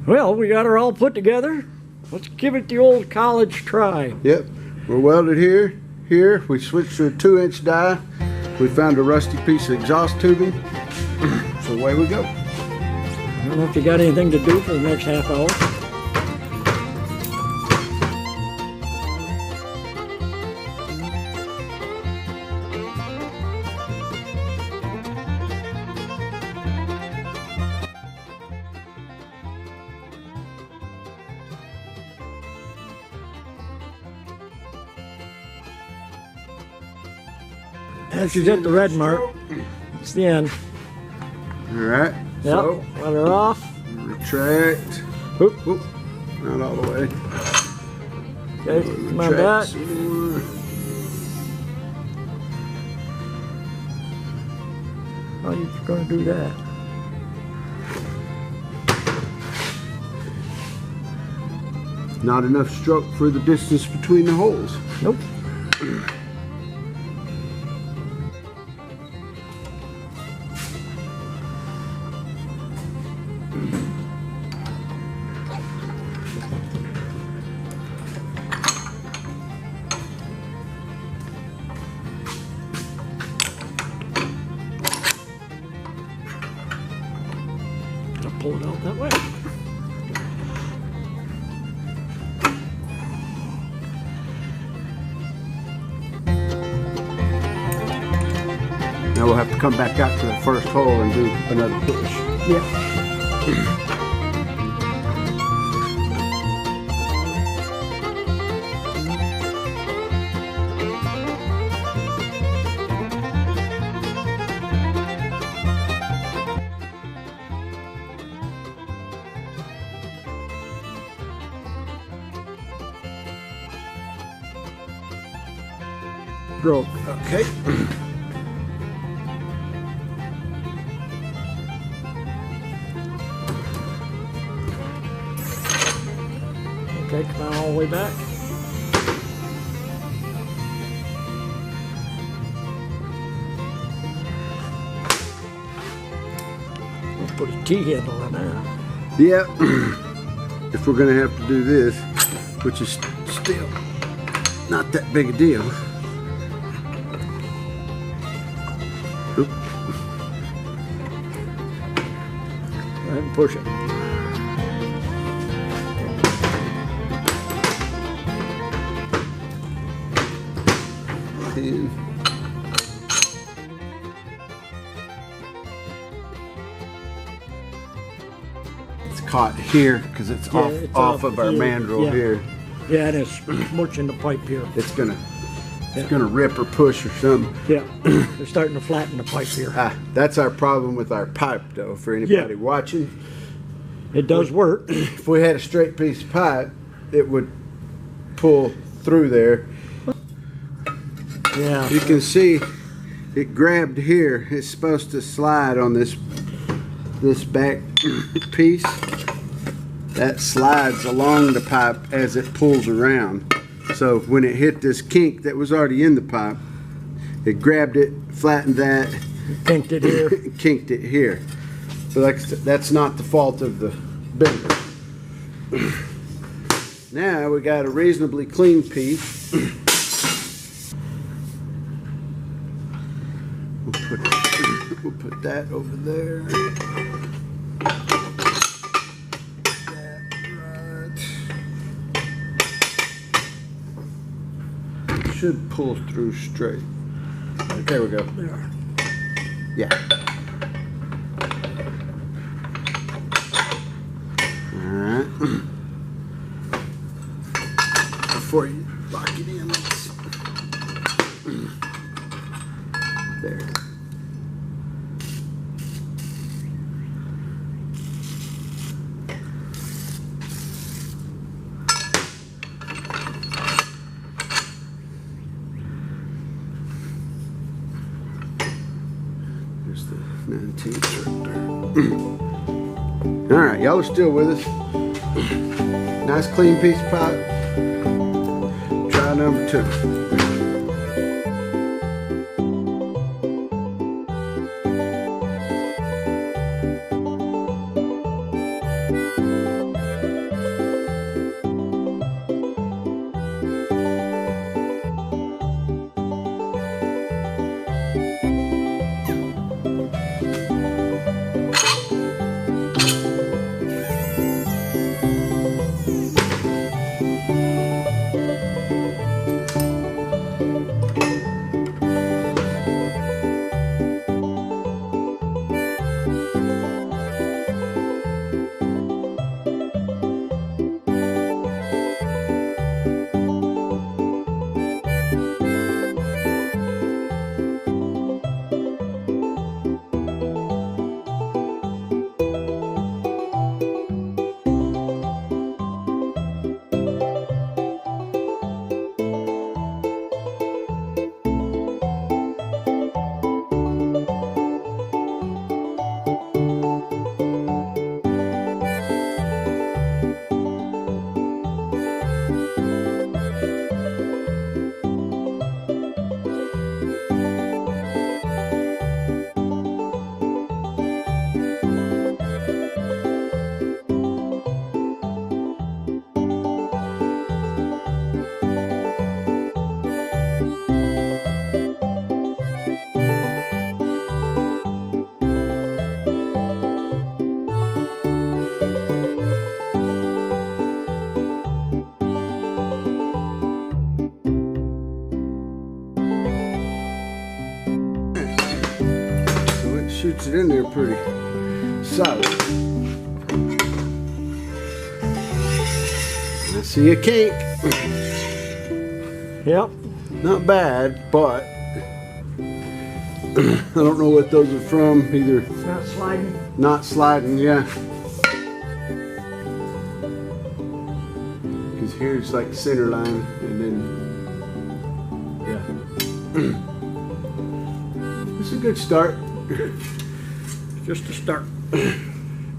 Well, we got her all put together. Let's give it the old college try. Yep, we're welded here. Here, we switched to a 2-inch die. We found a rusty piece of exhaust tubing. So away we go. I don't know if you got anything to do for the next half hour. As you get the red mark, it's the end. All right. Yep, So, let her off. retract. Oop. Oop. Not all the way. Okay, come on back. Some more. How are you going to do that? Not enough stroke for the distance between the holes. Nope. Pull it out that way. Now we'll have to come back out to the first hole and do another push. Yeah. Broke. Okay. Okay, come on all the way back. Let's put a T-handle on that. Yeah. If we're gonna have to do this, which is still not that big a deal. Oop. Go ahead and push it. And it's caught here because it's off of our mandrel here. Yeah, and it's muching the pipe here. It's gonna rip or push or something. Yeah, they're starting to flatten the pipe here. That's our problem with our pipe, though. For anybody watching, it does work. If we had a straight piece of pipe, it would pull through there. Yeah. You can see it grabbed here. It's supposed to slide on this back piece. That slides along the pipe as it pulls around. So when it hit this kink that was already in the pipe, it grabbed it, flattened that, Kinked it here. kinked it here. So that's not the fault of the bender. Now we got a reasonably clean piece. We'll put that over there. Should pull through straight. There we go. There. Yeah. Alright. Before you lock it in, let's. There. There's the 19th right there. Alright, y'all are still with us. Nice clean piece of pipe. Try number 2. shoots it in there pretty solid. I see a kink. Yep. Not bad, but I don't know what those are from. Either Not sliding. not sliding, yeah. Because here's like center line, and then yeah. It's a good start. Just to start.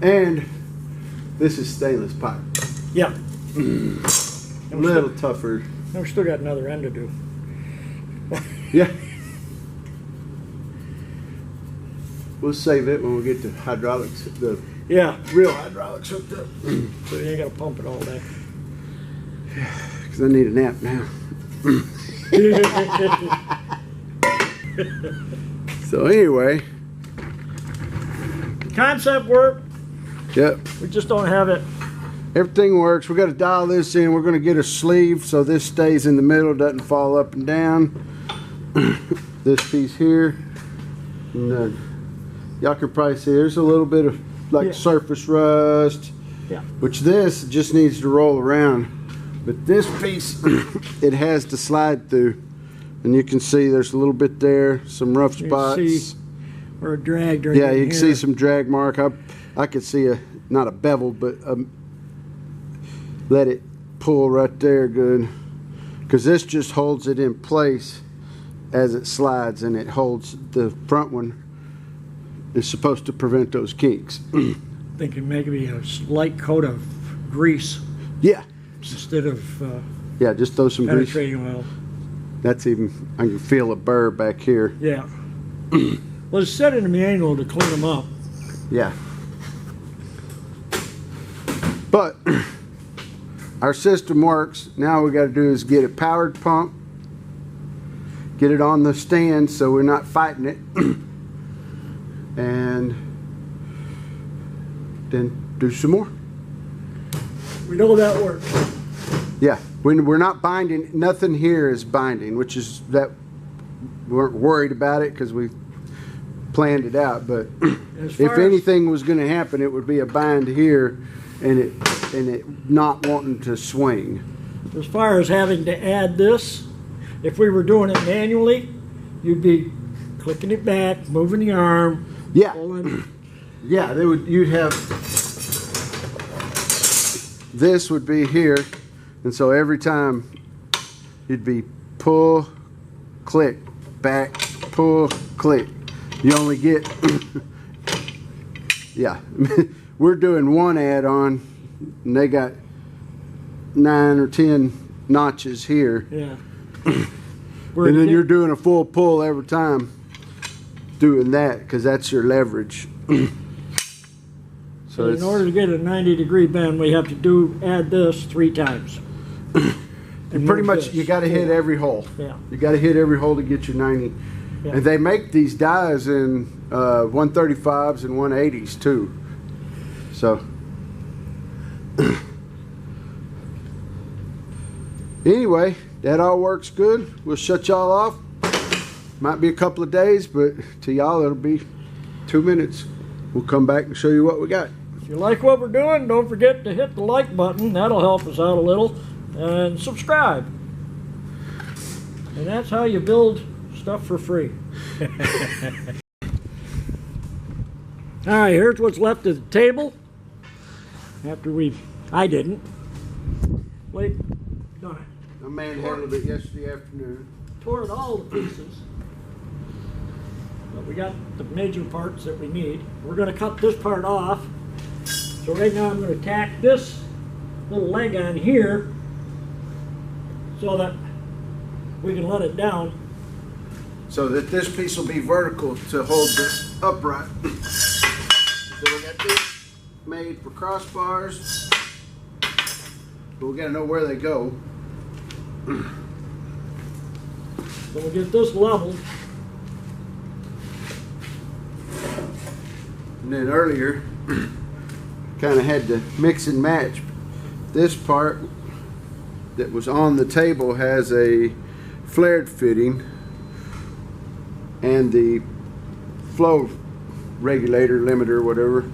And this is stainless pipe. Yeah. A little tougher. And we still got another end to do. Yeah. We'll save it when we get the hydraulics, the Yeah. real hydraulics hooked up. So you ain't got to pump it all day. Because I need a nap now. So anyway. Concept work. Yep. We just don't have it. Everything works. We got to dial this in. We're going to get a sleeve so this stays in the middle, doesn't fall up and down. This piece here. And, y'all can probably see there's a little bit of like surface rust. Yeah. Which this just needs to roll around. But this piece, it has to slide through. And you can see there's a little bit there, some rough spots. You see where it dragged right Yeah, in you can here. see some drag mark. I could see not a bevel, but let it pull right there good. Because this just holds it in place as it slides, and it holds the front one. Is supposed to prevent those kinks. Thinking maybe a slight coat of grease Yeah. instead of Yeah, just throw some grease. penetrating oil. That's even, I can feel a burr back here. Yeah. Well, it's said in the manual to clean them up. Yeah. But our system works. Now we got to do is get it powered pump, get it on the stand so we're not fighting it, and then do some more. We know that works. Yeah, when we're not binding, nothing here is binding, which is that we weren't worried about it because we planned it out. But if anything was going to happen, it would be a bind here, and it not wanting to swing. As far as having to add this, if we were doing it manually, you'd be clicking it back, moving the arm, Yeah, pulling. yeah. You'd have this would be here, and so every time you'd be pull, click, back, pull, click. You only get yeah. We're doing one add-on, and they got 9 or 10 notches here. Yeah. And then you're doing a full pull every time doing that, because that's your leverage. So in order to get a 90-degree bend, we have to add this 3 times. And pretty much you got to hit every hole. Yeah. You got to hit every hole to get your 90. Yeah. And they make these dies in 135s and 180s too. So anyway, that all works good. We'll shut y'all off. Might be a couple of days, but to y'all it'll be 2 minutes. We'll come back and show you what we got. If you like what we're doing, don't forget to hit the like button. That'll help us out a little. And subscribe. And that's how you build stuff for free. All right, here's what's left of the table. After I didn't. Wait, done it. I manhandled it yesterday afternoon. Tore it all to pieces. But we got the major parts that we need. We're going to cut this part off. So right now I'm going to tack this little leg on here so that we can let it down. So that this piece will be vertical to hold this upright. So we got this made for crossbars, but we got to know where they go. So we'll get this leveled. And then earlier, kind of had to mix and match. This part that was on the table has a flared fitting, and the flow regulator, limiter, whatever.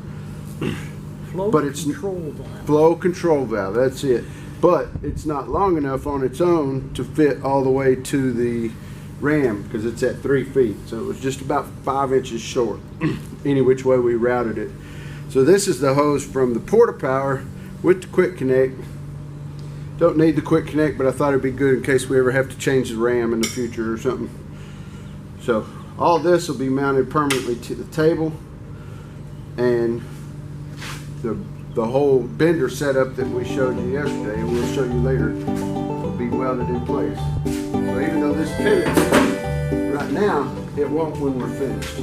Flow But it's control valve. Flow control valve, that's it. But it's not long enough on its own to fit all the way to the ram because it's at 3 feet. So it was just about 5 inches short, any which way we routed it. So this is the hose from the Porta Power with the quick connect. Don't need the quick connect, but I thought it'd be good in case we ever have to change the ram in the future or something. So all this will be mounted permanently to the table, and the whole bender setup that we showed you yesterday, and we'll show you later, will be welded in place. So even though this pivots right now, it won't when we're finished.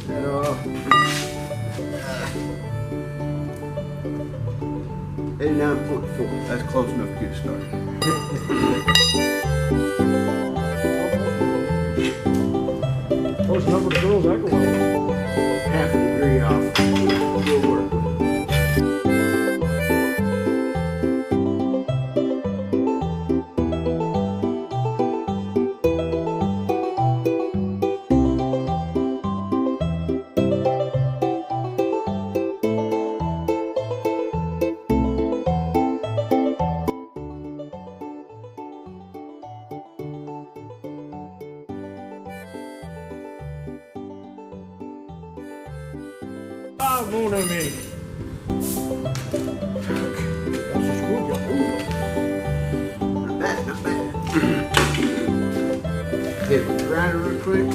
That off. 89.4. That's close enough to get started. Those number of girls that go on. Half a degree off. We'll work with it. Ah, mon ami. That's a screw job. Not bad, not bad. Hit the grinder real quick.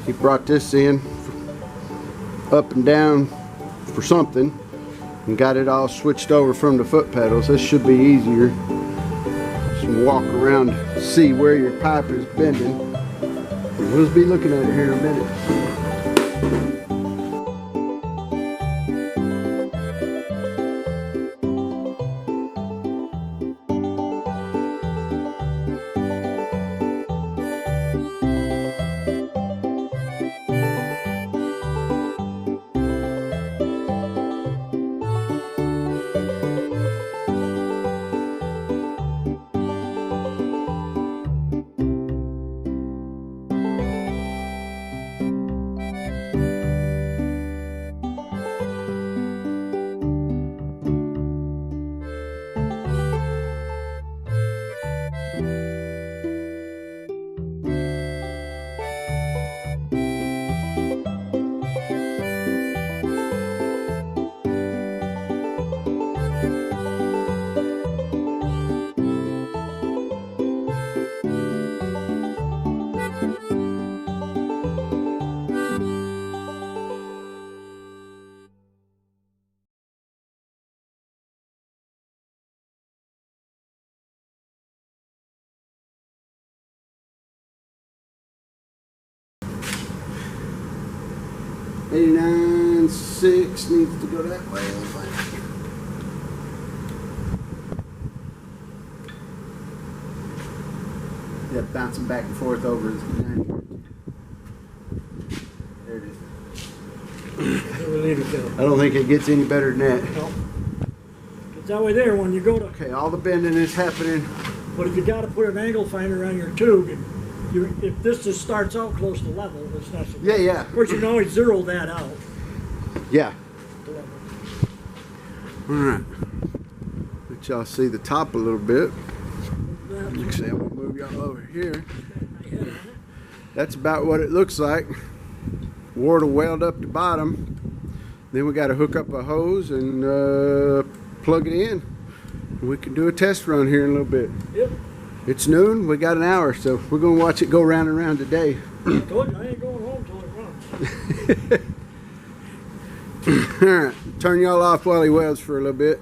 He brought this in up and down for something and got it all switched over from the foot pedals. This should be easier. Just walk around, see where your pipe is bending. We'll be looking at it here in a minute. 89.6 needs to go that way. Yeah, bouncing back and forth over his 90. There it is. We'll leave it there. I don't think it gets any better than that. No. It's that way there when you go to. Okay, all the bending is happening. But if you got to put an angle finder on your tube, if this just starts out close to level, it's not so Yeah, good. yeah. Of course, you can always zero that out. Yeah. To level. All right. Let y'all see the top a little bit. Actually, I'm gonna move y'all over here. That's about what it looks like. Wore to weld up the bottom. Then we got to hook up a hose and plug it in. We can do a test run here in a little bit. Yep. It's noon. We got an hour, so we're gonna watch it go round and round today. I told you I ain't going home till it runs. All right. Turn y'all off while he welds for a little bit.